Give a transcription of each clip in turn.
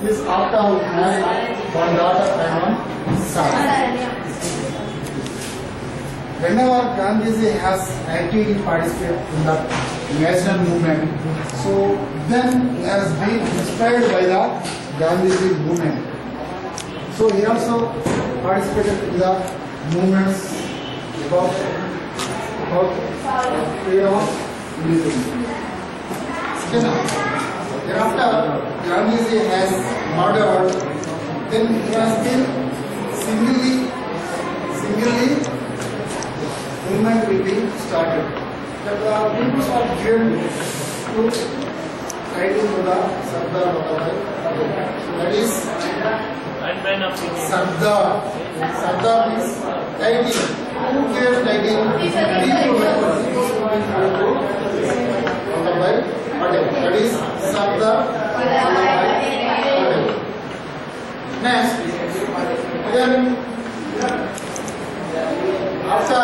This Atta had one daughter and one son. Whenever Gandhiji has actively participated in the national movement, so then he has been inspired by the Gandhiji movement. So he also participated in the movements about freedom of religion. Thereafter, Gandhiji has murdered, then he has been singly movement will be started. The movements are given to guiding to the Sardar Vallabhbhai Patel. That is Sardar. Sardar means guiding. Who gave guiding? People Vallabhbhai Patel. That is Sardar Vallabhbhai Patel. Next, then after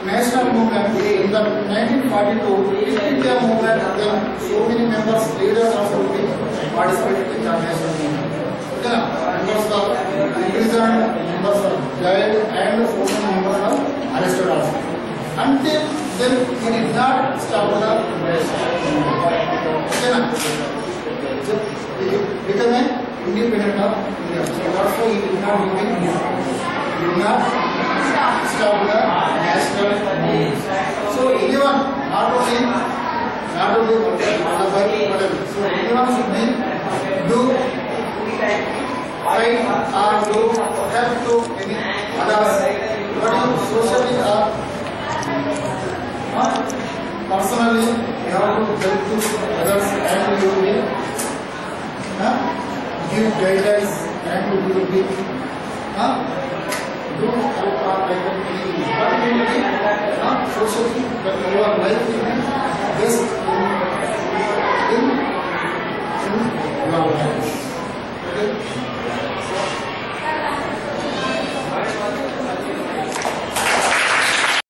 national movement in the 1942 India movement, then so many members, leaders of the movement participated in the national movement. Okay, members of imprisoned, members of jailed, and so many members are arrested also. Until then, he did not stop the so he became an independent of India. So also he did not stop the national movement. So anyone, not only Vallabhbhai Patel. So anyone should be fight or do help to any others, but you socially or personally you have to help to others and you will be give guidelines and you will be do help or like but you will be socially that your life will be best in your life. Okay?